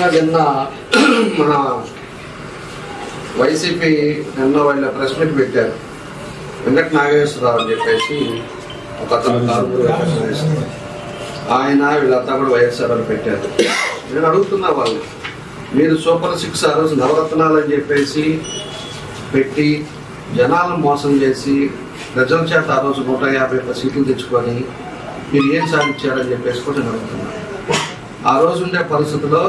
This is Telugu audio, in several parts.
ముఖ్యంగా నిన్న మన వైసీపీ నిన్న వాళ్ళ ప్రెస్ మీట్ పెట్టారు. వెంకట నాగేశ్వరరావు అని చెప్పేసి ఒక అతను ఆయన వీళ్ళంతా కూడా వైఎస్ఆర్ అని పెట్టారు. నేను అడుగుతున్నా వాళ్ళు, మీరు సూపర్ 6 ఆ రోజు నవరత్నాలు అని చెప్పేసి పెట్టి జనాలను మోసం చేసి ప్రజల చేత ఆ రోజు 151 సీట్లు తెచ్చుకొని మీరు ఏం సాధించారని చెప్పేసి కూడా నేను అడుగుతున్నాను. ఆ రోజు ఉండే పరిస్థితుల్లో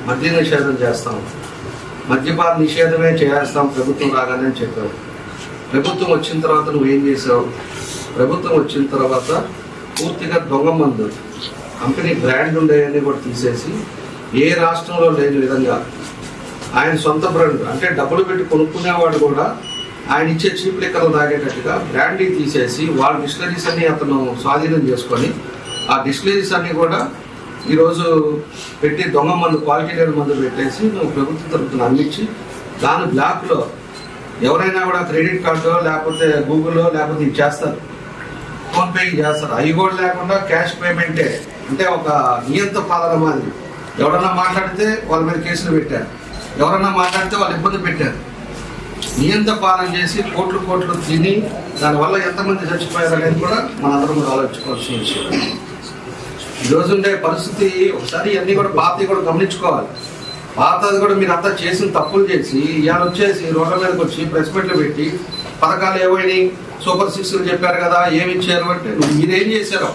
మద్య నిషేధం చేస్తాం, మద్యపాన నిషేధమే చేస్తాం ప్రభుత్వం రాగానే చెప్పావు. ప్రభుత్వం వచ్చిన తర్వాత నువ్వేం చేసావు? ప్రభుత్వం వచ్చిన తర్వాత పూర్తిగా దొంగ మందు కంపెనీ బ్రాండ్ ఉండేవన్నీ కూడా తీసేసి ఏ రాష్ట్రంలో లేని విధంగా ఆయన సొంత బ్రాండ్ అంటే డబ్బులు పెట్టి కొనుక్కునేవాడు కూడా ఆయన ఇచ్చే చీప్ లిక్కర్లు తాగేటట్టుగా బ్రాండీ తీసేసి వాళ్ళ డిస్టిలరీస్ అన్ని అతను స్వాధీనం చేసుకొని ఆ డిస్టిలరీస్ అన్ని కూడా ఈరోజు పెట్టి దొంగ మందు క్వాలిటీ లేని మందు పెట్టేసి నువ్వు ప్రభుత్వం తరపున అందించి దాని బ్లాక్లో ఎవరైనా కూడా క్రెడిట్ కార్డు లేకపోతే గూగుల్లో లేకపోతే ఇది చేస్తారు, ఫోన్పే చేస్తారు. అవి కూడా లేకుండా క్యాష్ పేమెంటే, అంటే ఒక నియంత పాలన మాదిరి. ఎవరన్నా మాట్లాడితే వాళ్ళ మీద కేసులు పెట్టారు, ఎవరన్నా మాట్లాడితే వాళ్ళు ఇబ్బంది పెట్టారు. నియంత పాలన చేసి కోట్లు తిని దానివల్ల ఎంతమంది చచ్చిపోయారు అనేది కూడా మనందరం కూడా ఆలోచించుకోవాల్సిన విషయం. ఈరోజు ఉండే పరిస్థితి ఒకసారి అన్నీ కూడా పాతవి కూడా గమనించుకోవాలి. పాతది కూడా మీరు అంతా చేసిన తప్పులు చేసి ఇవాళ వచ్చేసి రోడ్ల మీదకి వచ్చి ప్రెస్ మీట్లు పెట్టి పథకాలు ఏవైనాయి సూపర్ 6 చెప్పారు కదా ఏమి ఇచ్చారు అంటే మీరేం చేశారు?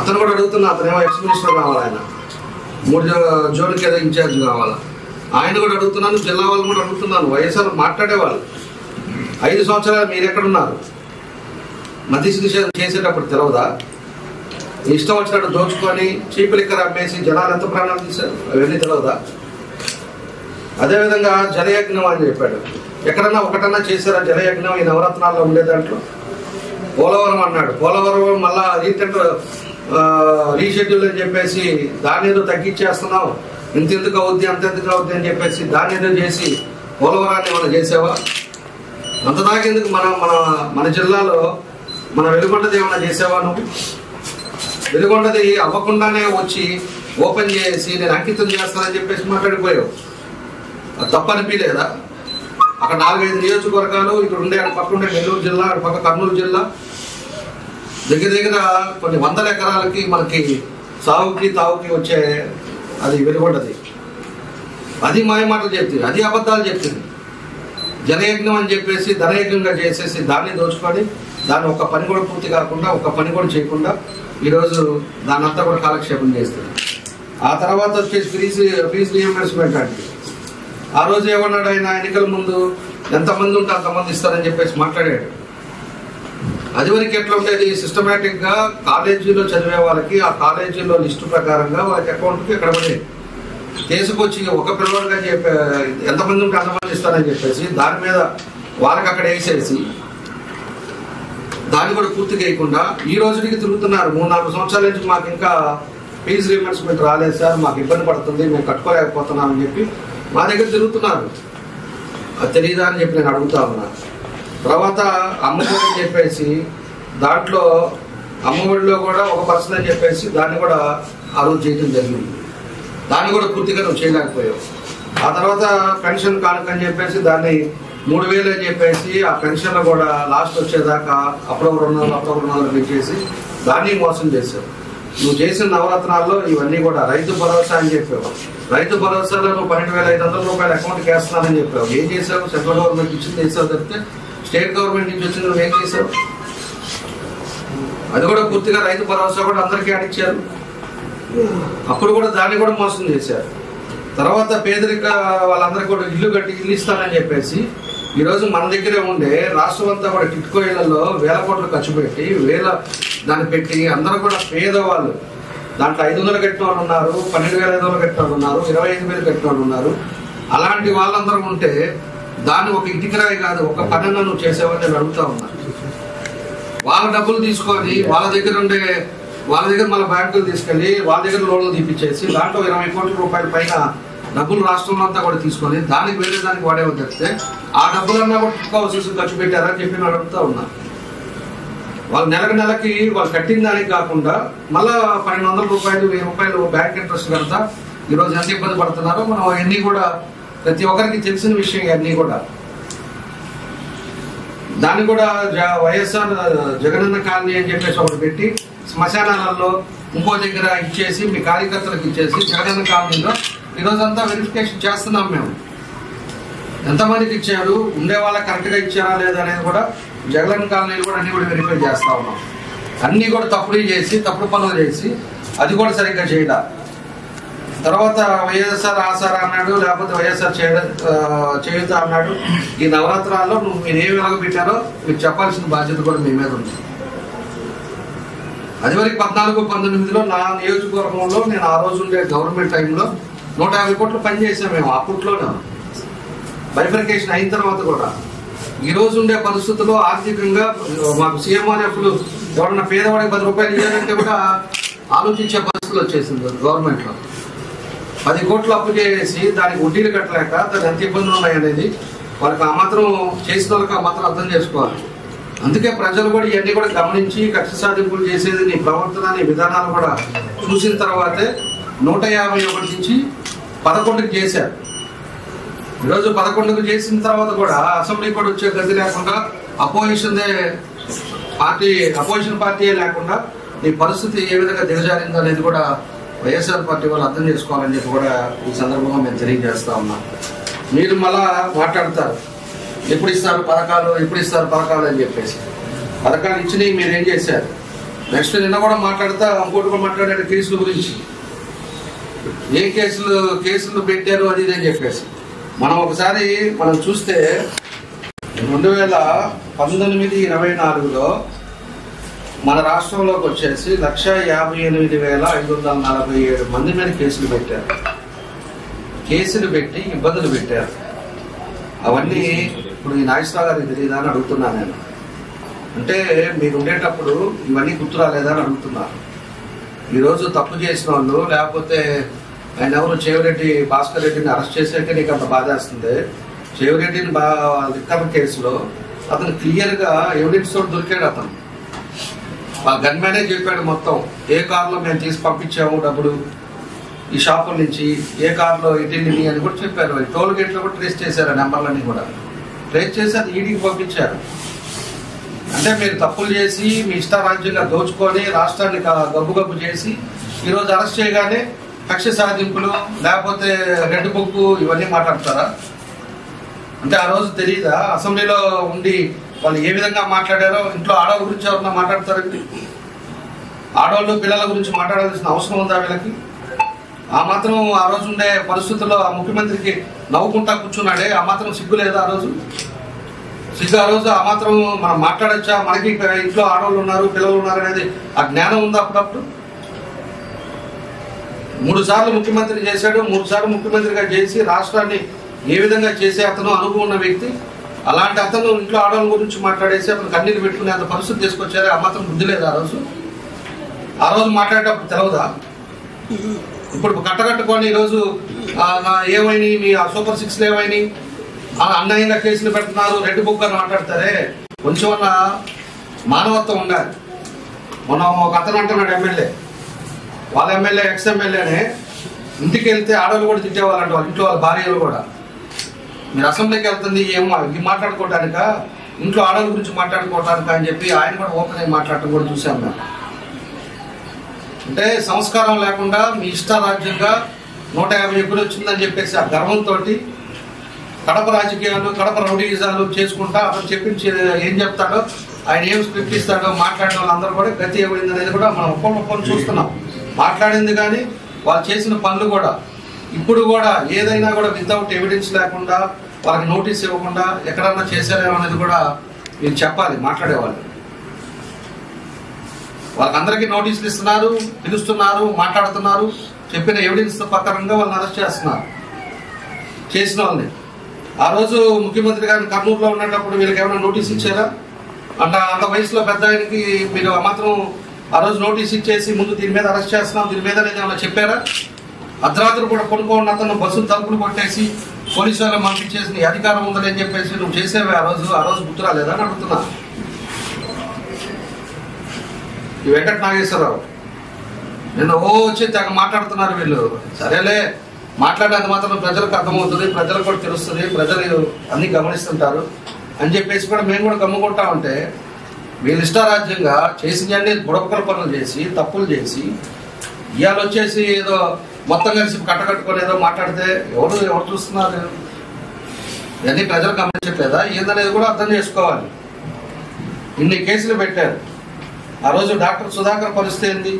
అతను కూడా అడుగుతున్నా, అతనేమో ఎక్స్ మినిస్టర్ కావాలి, ఆయన 3 జోన్కి ఏదో ఇన్ఛార్జ్ కావాలా, ఆయన కూడా అడుగుతున్నాను, జిల్లా వాళ్ళు కూడా అడుగుతున్నాను. వైఎస్ఆర్ మాట్లాడేవాళ్ళు 5 సంవత్సరాలు మీరు ఎక్కడున్నారు? మద్య నిషేధం చేసేటప్పుడు తెలవదా? ఇష్టం వచ్చినట్టు దోచుకొని చీప్ లిక్కర్ అమ్మేసి జనాలు ఎంత ప్రాణాలు తీశారు అవన్నీ తెలవదా? అదేవిధంగా జలయజ్ఞం అని చెప్పాడు. ఎక్కడన్నా ఒకటన్నా చేశారా జలయజ్ఞం ఈ నవరత్నాల్లో ఉండే దాంట్లో? పోలవరం అన్నాడు, పోలవరం మళ్ళా రీషెడ్యూల్ అని చెప్పేసి దాని ఏదో తగ్గించేస్తున్నాం, ఇంతెందుకు అవుద్ది అంతెందుకు అవుద్ది అని చెప్పేసి దాని ఏదో చేసి పోలవరాన్ని మనం చేసావా? అంత దాకెందుకు మన జిల్లాలో మన వెలుగొండది ఏమన్నా చేసావా? నువ్వు వెలుగొండది అవ్వకుండానే వచ్చి ఓపెన్ చేసి నేను అంకితం చేస్తానని చెప్పేసి మాట్లాడిపోయావు. అది తప్పనిపించలేదా? అక్కడ 4-5 నియోజకవర్గాలు ఇక్కడ ఉండే పక్కన నెల్లూరు జిల్లా, అక్కడ పక్క కర్నూలు జిల్లా, దగ్గర కొన్ని 100 ఎకరాలకి మనకి సాగుకి తాగుకి వచ్చే అది వెలుగొండది. అది మాయమాటలు చెప్తుంది, అది అబద్ధాలు చెప్తుంది. జనయజ్ఞం అని చెప్పేసి ధనయజ్ఞంగా చేసేసి దాన్ని దోచుకొని దాన్ని ఒక పని కూడా పూర్తి కాకుండా ఒక పని కూడా చేయకుండా ఈరోజు దాన్ని అంతా కూడా కాలక్షేపం చేస్తుంది. ఆ తర్వాత వచ్చేసి ఫీజు రియంబర్స్మెంట్ అంటే ఆ రోజు ఏమన్నాడు ఆయన ఎన్నికల ముందు ఎంతమంది ఉంటే అంతమంది ఇస్తారని చెప్పేసి మాట్లాడాడు. అది వరకు ఎట్లా ఉండేది? సిస్టమేటిక్ గా కాలేజీలో చదివే వాళ్ళకి ఆ కాలేజీలో లిస్టు ప్రకారంగా వాళ్ళకి అకౌంట్కి ఎక్కడ పడేది తీసుకొచ్చి ఒక పిల్లవాడిగా చెప్పే ఎంతమంది ఉంటే అంతమంది ఇస్తారని చెప్పేసి దాని మీద వాళ్ళకి అక్కడ వేసేసి దాన్ని కూడా పూర్తిగా వేయకుండా ఈ రోజుకి తిరుగుతున్నారు. 3-4 సంవత్సరాల నుంచి మాకు ఇంకా ఫీజు రియంబర్స్మెంట్ రాలేదు సార్, మాకు ఇబ్బంది పడుతుంది, మేము కట్టుకోలేకపోతున్నాం అని చెప్పి మా దగ్గర తిరుగుతున్నారు. అది తెలియదా అని చెప్పి నేను అడుగుతా ఉన్నా. తర్వాత అమ్మఒడి అని చెప్పేసి దాంట్లో అమ్మఒడిలో కూడా ఒక పర్సన్ అని చెప్పేసి దాన్ని కూడా ఆ రోజు చేయడం జరిగింది. దాన్ని కూడా పూర్తిగా నువ్వు చేయలేకపోయావు. ఆ తర్వాత పెన్షన్ కానుక అని చెప్పేసి దాన్ని 3000 అని చెప్పేసి ఆ పెన్షన్ కూడా లాస్ట్ వచ్చేదాకా అప్పుడొక 200 పెంచేసి దాన్ని మోసం చేసావు. నువ్వు చేసిన నవరత్నాల్లో ఇవన్నీ కూడా రైతు భరోసా అని చెప్పావు. రైతు భరోసాలో నువ్వు 12,500 రూపాయలు అకౌంట్కి వేస్తున్నానని చెప్పావు. ఏం చేసావు? సెంట్రల్ గవర్నమెంట్ ఇచ్చింది చేసావు తప్పితే స్టేట్ గవర్నమెంట్ నుంచి వచ్చింది నువ్వు ఏం చేసావు? అది కూడా పూర్తిగా రైతు భరోసా కూడా అందరికీ అడిచారు. అప్పుడు కూడా దాన్ని కూడా మోసం చేశారు. తర్వాత పేదరిక వాళ్ళందరికీ కూడా ఇల్లు ఇస్తానని చెప్పేసి ఈరోజు మన దగ్గరే ఉండే రాష్ట్రం అంతా కూడా టిట్కో ఇళ్లలో 1000 కోట్లు ఖర్చు పెట్టి దాన్ని పెట్టి అందరూ కూడా పేదవాళ్ళు దాంట్లో 500 కట్టిన వాళ్ళు ఉన్నారు, 12,500 కట్టిన వాళ్ళు ఉన్నారు, 25,000 కట్టిన వాళ్ళు ఉన్నారు. అలాంటి వాళ్ళందరూ ఉంటే దాన్ని ఒక ఇటుకరాయి కాదు ఒక పనన్నా నువ్వు చేసావని నేను అడుగుతా ఉన్నా. వాళ్ళ డబ్బులు తీసుకొని వాళ్ళ దగ్గర మన బ్యాంకులు తీసుకెళ్లి వాళ్ళ దగ్గర లోన్లు తీపిచ్చేసి దాంట్లో 20 కోట్ల రూపాయల పైన డబ్బులు రాష్ట్రంలో అంతా కూడా తీసుకొని దానికి వేరే దానికి వాడేమో తెస్తే ఆ డబ్బులన్నా కూడా టిట్కో ఖర్చు పెట్టారని చెప్పి నేను అడుగుతా ఉన్నా. వాళ్ళు నెలకి వాళ్ళు కట్టిన దానికి కాకుండా మళ్ళా 1,200 రూపాయలు 1,000 రూపాయలు బ్యాంక్ ఇంట్రెస్ట్ కడతా ఈరోజు ఎంత ఇబ్బంది పడుతున్నారో మనం అవన్నీ కూడా ప్రతి ఒక్కరికి తెలిసిన విషయం అన్నీ కూడా. దాన్ని కూడా వైఎస్ఆర్ జగనన్న కాలనీ అని చెప్పేసి ఒకటి పెట్టి శ్మశానాలలో ఇంకో దగ్గర ఇచ్చేసి మీ కార్యకర్తలకు ఇచ్చేసి జగనన్న కాలనీలో ఈరోజంతా వెరిఫికేషన్ చేస్తున్నాం మేము. ఎంతమందికి ఇచ్చారు, ఉండే వాళ్ళకి కరెక్ట్గా ఇచ్చారా లేదా అనేది కూడా జగనన్న కాలనీలు కూడా అన్ని కూడా వెరిఫై చేస్తా ఉన్నాం. అన్ని కూడా తప్పుడు పనులు చేసి అది కూడా సరిగ్గా చేయడా. తర్వాత వైఎస్ఆర్ ఆసారా అన్నాడు, లేకపోతే వైఎస్ఆర్ చేయుత అన్నాడు. ఈ నవరాత్రాల్లో మీరు ఏమి వెలగబెట్టారో మీరు చెప్పాల్సిన బాధ్యత కూడా మీ మీద ఉంది. అది వరకు 14-19లో నా నియోజకవర్గంలో నేను ఆ రోజు ఉండే గవర్నమెంట్ టైంలో 150 కోట్లు పనిచేసాం మేము. అప్పట్లోనే బైఫర్కేషన్ అయిన తర్వాత కూడా ఈ రోజు ఉండే పరిస్థితుల్లో ఆర్థికంగా మాకు సీఎంఆర్ఎఫ్లు ఎవరన్నా పేదవాడికి 10 రూపాయలు ఇవ్వాలంటే కూడా ఆలోచించే పరిస్థితులు వచ్చేసింది గవర్నమెంట్ లో. 10 కోట్లు అప్పు చేసి దానికి వడ్డీలు కట్టలేక దానికి ఎంత ఇబ్బందులు ఉన్నాయనేది వాళ్ళకి ఆ మాత్రం చేసిన వాళ్ళకి ఆ మాత్రం అర్థం చేసుకోవాలి. అందుకే ప్రజలు కూడా ఇవన్నీ కూడా గమనించి కక్ష సాధింపులు చేసేది నీ ప్రవర్తన నీ విధానాలు కూడా చూసిన తర్వాతే 151 నుంచి 11కి చేశారు. ఈరోజు 11కు చేసిన తర్వాత కూడా అసెంబ్లీ కూడా వచ్చే గది లేకుండా అపోజిషన్ పార్టీయే లేకుండా నీ పరిస్థితి ఏ విధంగా దిగజారిందో అనేది కూడా వైఎస్ఆర్ పార్టీ వాళ్ళు అర్థం చేసుకోవాలని చెప్పి కూడా ఈ సందర్భంగా మేము తెలియజేస్తా ఉన్నాం. మీరు మళ్ళా మాట్లాడతారు ఎప్పుడు ఇస్తారు పథకాలు అని చెప్పేసి. పథకాలు ఇచ్చినవి మీరు ఏం చేశారు? నెక్స్ట్ నిన్న కూడా మాట్లాడతా ఇంకోటి కూడా మాట్లాడారు కేసుల గురించి. ఏ కేసులు పెట్టారు అది ఇది అని చెప్పేసి మనం ఒకసారి చూస్తే 2019-24లో మన రాష్ట్రంలోకి వచ్చేసి 158,547 మంది మీద కేసులు పెట్టారు. కేసులు పెట్టి ఇబ్బందులు పెట్టారు. అవన్నీ ఇప్పుడు ఈ నాగేశ్వరరావు గారికి తెలియదా అని అడుగుతున్నాను నేను. అంటే మీరు ఉండేటప్పుడు ఇవన్నీ గుర్తు రాలేదా అని అడుగుతున్నారు. ఈరోజు తప్పు చేసిన వాళ్ళు, లేకపోతే ఆయన ఎవరు చేవిరెడ్డి భాస్కర్ రెడ్డిని అరెస్ట్ చేసాక నీకు అంత బాధేస్తుంది. చేవిరెడ్డిని లిక్కర్ కేసులో అతను క్లియర్ గా ఎవిడెన్స్ తోటి దొరికాడు. అతను ఆ గన్మ్యానే చెప్పాడు మొత్తం. ఏ కారులో మేము తీసి పంపించాము డబ్బులు ఈ షాపుల నుంచి, ఏ కారులో ఇటెండి అని కూడా చెప్పారు. టోల్ గేట్ లో కూడా ట్రేస్ చేశారు, నెంబర్లన్నీ కూడా ట్రేస్ చేసి అది ఈడీకి పంపించారు. అంటే మీరు తప్పులు చేసి మీ ఇష్టారాజ్యంగా దోచుకొని రాష్ట్రాన్ని గబ్బు చేసి ఈరోజు అరెస్ట్ చేయగానే కక్ష సాధింపులు లేకపోతే రెడ్ బుక్ ఇవన్నీ మాట్లాడతారా? అంటే ఆ రోజు తెలియదా అసెంబ్లీలో ఉండి వాళ్ళు ఏ విధంగా మాట్లాడారో? ఇంట్లో ఆడవాళ్ళ గురించి ఎవరన్నా మాట్లాడతారండి? ఆడవాళ్ళు పిల్లల గురించి మాట్లాడాల్సిన అవసరం ఉందా వీళ్ళకి? ఆ మాత్రం ఆ రోజు ఉండే పరిస్థితుల్లో ఆ ముఖ్యమంత్రికి నవ్వుకుంటా కూర్చున్నాడే, ఆ మాత్రం సిగ్గు లేదా? ఆ రోజు ఆ రోజు ఆ మాత్రం మనం మాట్లాడచ్చా? మనకి ఇంట్లో ఆడవాళ్ళు ఉన్నారు, పిల్లలు ఉన్నారు అనేది ఆ జ్ఞానం ఉందా? అప్పుడప్పుడు 3 సార్లు ముఖ్యమంత్రి చేశాడు. 3 సార్లు ముఖ్యమంత్రిగా చేసి రాష్ట్రాన్ని ఏ విధంగా చేసే అతను అనుభవం ఉన్న వ్యక్తి. అలాంటి అతను ఇంట్లో ఆడవాళ్ళ గురించి మాట్లాడేసి అతను కన్నీరు పెట్టుకునే అంత పరిస్థితి తీసుకొచ్చారు. ఆ మాత్రం బుద్ధి లేదా? ఆ రోజు మాట్లాడేటప్పుడు తెలవదా? ఇప్పుడు కట్టకట్టుకొని ఈరోజు ఏమైనాయి మీ సూపర్ 6 ఏమైనాయి, అన్యాయంగా కేసులు పెడుతున్నారు, రెడ్ బుక్ అని మాట్లాడతారే. కొంచెం మానవత్వం ఉండాలి. మనం ఒక అతను అంటున్నాడు ఎమ్మెల్యే, వాళ్ళ ఎమ్మెల్యే ఎక్స్ ఎమ్మెల్యేనే ఇంటికి వెళ్తే ఆడవాళ్ళు కూడా తిట్టేవాళ్ళంట, వాళ్ళ ఇంట్లో వాళ్ళ భార్యలు కూడా. మీరు అసెంబ్లీకి వెళ్తుంది ఏమో ఇది మాట్లాడుకోవటానిక, ఇంట్లో ఆడవాళ్ళ గురించి మాట్లాడుకోవటానిక అని చెప్పి ఆయన కూడా ఓపెన్ అయ్యి మాట్లాడటం కూడా చూసాం మేము. అంటే సంస్కారం లేకుండా మీ ఇష్టారాజ్యంగా 150 ఎప్పుడు వచ్చిందని చెప్పేసి ఆ గర్వంతో కడప రాజకీయాలు, కడప రౌడీజాలు చేసుకుంటా అతను చెప్పించి ఏం చెప్తాడో, ఆయన ఏం స్క్రిప్ట్ ఇస్తాడో మాట్లాడిన వాళ్ళందరూ కూడా గతి ఇవ్వడింది అనేది కూడా మనం ఒక్కొక్కరు చూస్తున్నాం. మాట్లాడింది కానీ వాళ్ళు చేసిన పనులు కూడా ఇప్పుడు కూడా ఏదైనా కూడా వితౌట్ ఎవిడెన్స్ లేకుండా వాళ్ళకి నోటీస్ ఇవ్వకుండా ఎక్కడన్నా చేశారేమో అనేది కూడా మీరు చెప్పాలి. మాట్లాడేవాళ్ళు వాళ్ళకందరికీ నోటీసులు ఇస్తున్నారు, పిలుస్తున్నారు, మాట్లాడుతున్నారు, చెప్పిన ఎవిడెన్స్ ప్రకారంగా వాళ్ళని అరెస్ట్ చేస్తున్నారు చేసిన వాళ్ళని. ఆ రోజు ముఖ్యమంత్రి గారిని కర్నూలులో ఉన్నప్పుడు వీళ్ళకి ఏమైనా నోటీస్ ఇచ్చారా? అంత వయసులో పెద్ద ఆయనకి మీరు మాత్రం ఆ రోజు నోటీస్ ఇచ్చేసి ముందు దీని మీద అరెస్ట్ చేస్తున్నాం దీని మీద ఏమైనా చెప్పారా? అర్ధరాత్రి కూడా కొనుక్కోండి అతను బస్సులు తలుపులు కొట్టేసి పోలీసు వాళ్ళని పంపించేసి నీ అధికారం ఉందని చెప్పేసి నువ్వు చేసేవే ఆ రోజు గుర్తు రాలేదా అని అడుగుతున్నా. ఈ వెంకట నాగేశ్వరరావు నేను వచ్చి తెగ మాట్లాడుతున్నారు వీళ్ళు. సరేలే, మాట్లాడేది మాత్రం ప్రజలకు అర్థమవుతుంది, ప్రజలకు కూడా తెలుస్తుంది, ప్రజలు అన్ని గమనిస్తుంటారు అని చెప్పేసి కూడా మేము కూడా గమ్ముకుంటా ఉంటే, వీళ్ళు ఇష్టారాజ్యంగా చేసినవన్నీ బుడపకల పనులు చేసి తప్పులు చేసి ఇవాళ వచ్చేసి ఏదో మొత్తం కలిసి కట్టకట్టుకొని ఏదో మాట్లాడితే ఎవరు చూస్తున్నారు? ఇవన్నీ ప్రజలు గమనించట్లేదా ఏందనేది కూడా అర్థం చేసుకోవాలి. ఇన్ని కేసులు పెట్టారు. ఆ రోజు డాక్టర్ సుధాకర్ పరిస్థితి ఏంది?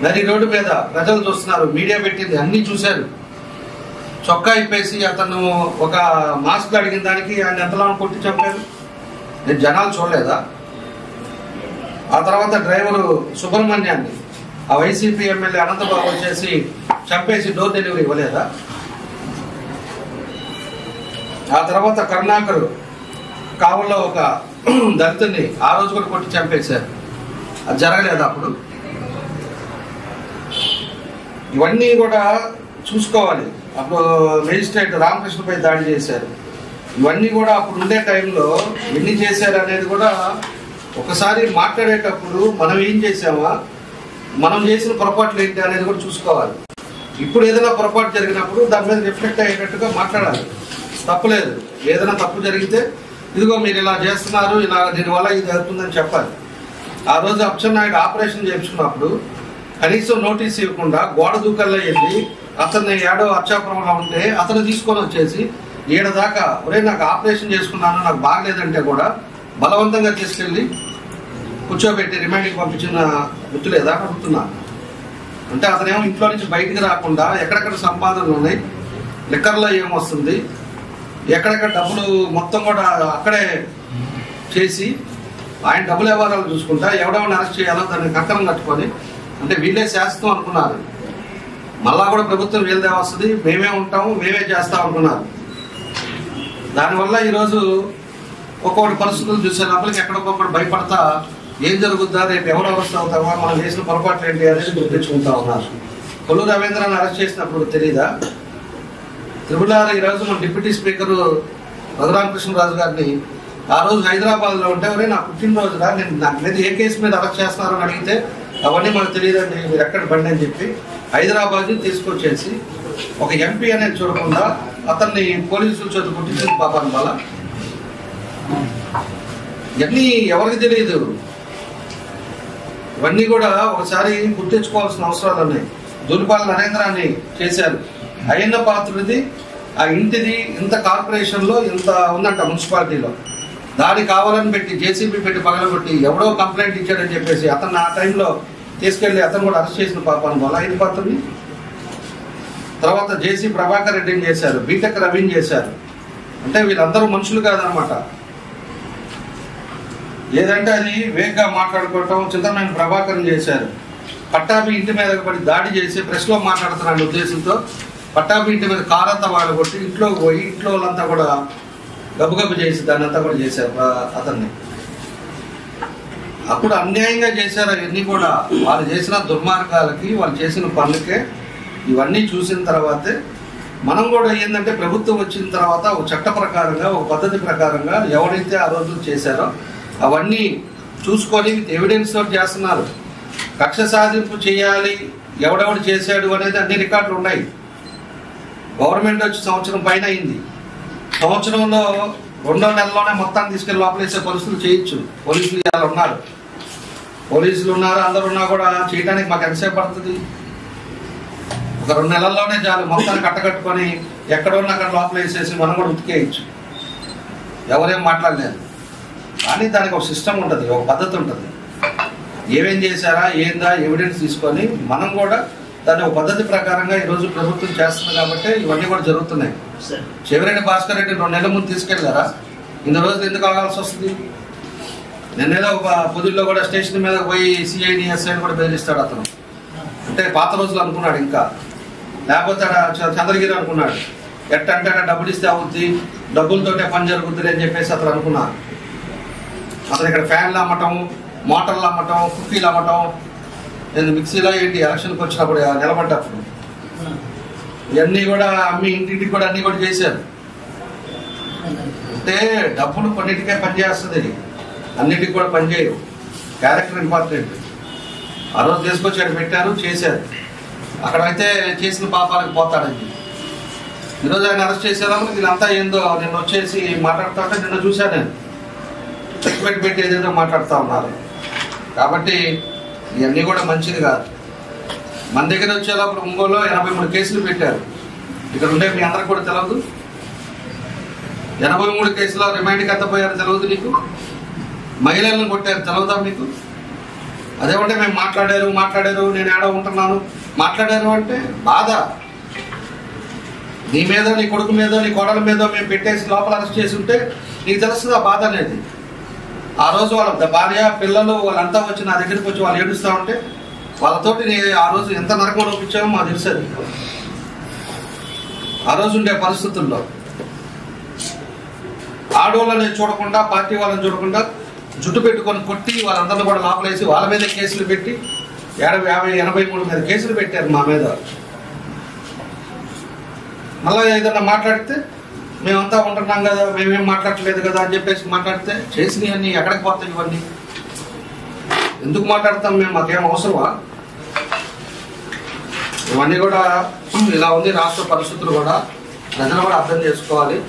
నది రోడ్డు మీద ప్రజలు చూస్తున్నారు, మీడియా పెట్టింది, అన్ని చూశారు. చొక్కా ఇప్పేసి అతను ఒక మాస్క్ అడిగిన దానికి ఆయన ఎంతలా కొట్టి చంపారు. నేను జనాలు చూడలేదా? ఆ తర్వాత డ్రైవరు సుబ్రహ్మణ్యాన్ని ఆ వైసీపీ ఎమ్మెల్యే అనంతబాబు వచ్చేసి చంపేసి డోర్ డెలివరీ ఇవ్వలేదా? ఆ తర్వాత కరుణాకర్ కావుల్లో ఒక దళితుడిని ఆ రోజు కూడా కొట్టి చంపేశారు. అది జరగలేదు అప్పుడు. ఇవన్నీ కూడా చూసుకోవాలి. అప్పుడు మేజిస్ట్రేట్ రామకృష్ణపై దాడి చేశారు. ఇవన్నీ కూడా అప్పుడు ఉండే టైంలో ఎన్ని చేశారు అనేది కూడా ఒకసారి మాట్లాడేటప్పుడు మనం ఏం చేసామా, మనం చేసిన పొరపాట్లు ఏంటి అనేది కూడా చూసుకోవాలి. ఇప్పుడు ఏదైనా పొరపాటు జరిగినప్పుడు దాని మీద రిఫ్లెక్ట్ అయ్యేటట్టుగా మాట్లాడాలి. తప్పులేదు. ఏదైనా తప్పు జరిగితే ఇదిగో మీరు ఇలా చేస్తున్నారు, ఇలా దీనివల్ల ఇది అవుతుందని చెప్పాలి. ఆ రోజు అచ్చెన్నాయుడు ఆపరేషన్ చేయించుకున్నప్పుడు కనీసం నోటీస్ ఇవ్వకుండా గోడ దూకల్లో వెళ్ళి అతన్ని ఏడో అచ్చాపురంలో ఉంటే అతను తీసుకొని వచ్చేసి ఏడదాకా ఒరే నాకు ఆపరేషన్ చేసుకున్నాను, నాకు బాగలేదంటే కూడా బలవంతంగా తీసుకెళ్లి కూర్చోబెట్టి రిమైండింగ్ పంపించిన గుర్తులేదా అడుగుతున్నాను. అంటే అతనేమో ఇంట్లో నుంచి బయటికి రాకుండా ఎక్కడెక్కడ సంపాదనలు ఉన్నాయి, లిక్కర్లో ఏమొస్తుంది, ఎక్కడెక్కడ డబ్బులు మొత్తం కూడా అక్కడే చేసి ఆయన డబ్బుల వ్యవహారాలు చూసుకుంటా ఎవడెవరిని అరెస్ట్ చేయాలో దాన్ని కంకణం కట్టుకొని, అంటే వీళ్ళే శాస్త్రం అనుకున్నారు. మళ్ళా కూడా ప్రభుత్వం వీళ్ళదే వస్తుంది, మేమే ఉంటాము, మేమే చేస్తాం అనుకున్నారు. దానివల్ల ఈరోజు ఒక్కొక్కటి పరిస్థితులు చూసేటప్పటికి ఎక్కడొక్కొక్కటి భయపడతా ఏం జరుగుద్దా, రేపు ఎవరు అరెస్ట్ అవుతామా, మనం చేసిన పొరపాట్లు ఏంటి అనేది గుర్తించుకుంటా ఉన్నారు. కొల్లు రవీంద్రని అరెస్ట్ చేసినప్పుడు తెలీదా? త్రిపులార్ ఈరోజు మన డిప్యూటీ స్పీకర్ రఘురామకృష్ణరాజు గారిని ఆ రోజు హైదరాబాద్ లో ఉంటే నా పుట్టినరోజుగా నేను నాకు మీద ఏ కేసు మీద అరెస్ట్ చేస్తున్నారని అడిగితే అవన్నీ మనకు తెలియదండి, మీరు ఎక్కడ బండి అని చెప్పి హైదరాబాద్ తీసుకొచ్చేసి ఒక ఎంపీ అనేది చూడకుండా అతన్ని పోలీసులు చేతి పుట్టించింది పాపం వల్ల. ఇవన్నీ ఎవరికి తెలియదు. ఇవన్నీ కూడా ఒకసారి గుర్తించుకోవాల్సిన అవసరాలు ఉన్నాయి. దులిపాల నరేంద్రాన్ని చేశారు. అయ్యన్న పాత్రుడిది ఆ ఇంటిది ఇంత కార్పొరేషన్ లో ఇంత ఉందంట మున్సిపాలిటీలో, దాడి కావాలని పెట్టి జేసీబీ పెట్టి పగలగొట్టి ఎవడో కంప్లైంట్ ఇచ్చాడని చెప్పేసి అతను ఆ టైంలో తీసుకెళ్లి అతను కూడా అరెస్ట్ చేసిన పాపాను వల్ల అయ్యన్న పాత్రుడిని. తర్వాత జేసీ ప్రభాకర్ రెడ్డిని చేశారు, బీటెక్ రవిని చేశారు. అంటే వీళ్ళందరూ మనుషులు కాదనమాట. లేదంటే అది వేగ్గా మాట్లాడుకోవటం. చింతమైన ప్రభాకరం చేశారు. పట్టాభి ఇంటి మీద పడి దాడి చేసి ప్రెస్ లో మాట్లాడుతున్నాడు ఉద్దేశంతో పట్టాభి ఇంటి మీద కారంతా వాళ్ళు కొట్టి ఇంట్లోకి పోయి ఇంట్లో వాళ్ళంతా కూడా గబగబు చేసి దాన్ని అంతా కూడా చేశారు అతన్ని. అప్పుడు అన్యాయంగా చేశారు. అవన్నీ కూడా వాళ్ళు చేసిన దుర్మార్గాలకి, వాళ్ళు చేసిన పనులకే. ఇవన్నీ చూసిన తర్వాతే మనం కూడా ఏంటంటే ప్రభుత్వం వచ్చిన తర్వాత ఒక చట్ట ప్రకారంగా, ఒక పద్ధతి ప్రకారంగా ఎవరైతే ఆ రోజు చేశారో అవన్నీ చూసుకొని ఎవిడెన్స్ తోటి చేస్తున్నారు. కక్ష సాధింపు చేయాలి, ఎవడెవడు చేశాడు అనేది అన్ని రికార్డులు ఉన్నాయి. గవర్నమెంట్ వచ్చి సంవత్సరం పైన అయింది. సంవత్సరంలో 2వ నెలలోనే మొత్తాన్ని తీసుకెళ్లి లోపలేసే పరిస్థితులు చేయొచ్చు. పోలీసులు ఇవాళ ఉన్నారు, అందరు ఉన్నా కూడా చేయడానికి మాకు ఎంతసేపు పడుతుంది? ఒక 2 నెలల్లోనే చాలు మొత్తాన్ని కట్టకట్టుకొని ఎక్కడున్నా అక్కడ లోపల వేసేసి మనం కూడా ఉతికేయచ్చు. ఎవరేం మాట్లాడలేదు. కానీ దానికి ఒక సిస్టమ్ ఉంటుంది, ఒక పద్ధతి ఉంటుంది. ఏమేం చేశారా ఏందా ఎవిడెన్స్ తీసుకొని మనం కూడా దాన్ని ఒక పద్ధతి ప్రకారంగా ఈరోజు ప్రభుత్వం చేస్తుంది కాబట్టి ఇవన్నీ కూడా జరుగుతున్నాయి. చెవిరెడ్డి భాస్కర్ రెడ్డి 2 నెలల ముందు తీసుకెళ్లారా? ఇన్ని రోజులు ఎందుకు ఆగాల్సి వస్తుంది? నిన్నేదో ఒక పొద్దుల్లో కూడా స్టేషన్ మీద పోయి సిఐడి ఎస్ఐని కూడా బెదిరిస్తాడు అతను. అంటే పాత రోజులు అనుకున్నాడు. ఇంకా లేకపోతే చంద్రగిరి అనుకున్నాడు. ఎట్టంటే డబ్బులు ఇస్తే అవుద్ది, డబ్బులతోటే పని జరుగుద్ది అని చెప్పేసి అతను అనుకున్నారు. అతను ఇక్కడ ఫ్యాన్లు అమ్మటం, మోటార్లు అమ్మటం, కుక్కీలు అమ్మటం, మిక్సీలో ఏంటి ఎలక్షన్కి వచ్చినప్పుడు నిలబడ్డప్పుడు ఇవన్నీ కూడా అమ్మి ఇంటింటికి కూడా అన్ని కూడా చేశారు. అంటే డబ్బులు కొన్నిటికే పనిచేస్తుంది, అన్నిటికి కూడా పనిచేయవు. Character important. ఆ రోజు తీసుకొచ్చి పెట్టారు, చేశారు. అక్కడైతే చేసిన పాపాలకు పోతాడని. ఈరోజు ఆయన అరెస్ట్ చేసేదాము వీళ్ళంతా ఏందో నిన్న వచ్చేసి మాట్లాడుతూ ఉంటే నిన్న చూశాను నేను. పెట్టి ఏదేదో మాట్లాడుతూ ఉన్నారు. కాబట్టి ఇవన్నీ కూడా మంచిది కాదు. మన దగ్గర వచ్చేటప్పుడు ఒంగోలులో 83 కేసులు పెట్టారు. ఇక్కడ ఉండే మీ అందరికి కూడా తెలియదు. 83 కేసులో రిమాండ్కి ఎంత పోయారో తెలియదు నీకు. మహిళలను కొట్టారు తెలియదా మీకు? అదేమంటే మేము మాట్లాడారు నేను ఏడ ఉంటున్నాను మాట్లాడారు అంటే బాధ. నీ మీద నీ కొడుకు మీద నీ కోడల మీద మేము పెట్టేసి లోపల అరెస్ట్ చేసి ఉంటే నీకు తెలుస్తుంది ఆ బాధ అనేది. ఆ రోజు వాళ్ళ భార్య పిల్లలు వాళ్ళంతా వచ్చి నా దగ్గరికి వచ్చి వాళ్ళు ఏడుస్తూ ఉంటే వాళ్ళతోటి ఆ రోజు ఎంత నరకం చూపించామో మాకు తెలుస్తుంది. ఆ రోజు ఉండే పరిస్థితుల్లో ఆడవాళ్ళని చూడకుండా పార్టీ వాళ్ళని చూడకుండా జుట్టు పెట్టుకొని కొట్టి వాళ్ళందరినీ కూడా లోపలేసి వాళ్ళ మీద కేసులు పెట్టి 83 మీద కేసులు పెట్టారు మా మీద. మళ్ళీ ఏదన్నా మాట్లాడితే మేమంతా ఉంటున్నాం కదా, మేమేం మాట్లాడట్లేదు కదా అని చెప్పేసి మాట్లాడితే చేసినవన్నీ ఎక్కడికి పోతాయి? ఇవన్నీ ఎందుకు మాట్లాడతాం మేము? మాకేం అవసరమా? ఇవన్నీ కూడా ఇలా ఉంది రాష్ట్ర పరిస్థితులు కూడా ప్రజలు కూడా అర్థం చేసుకోవాలి.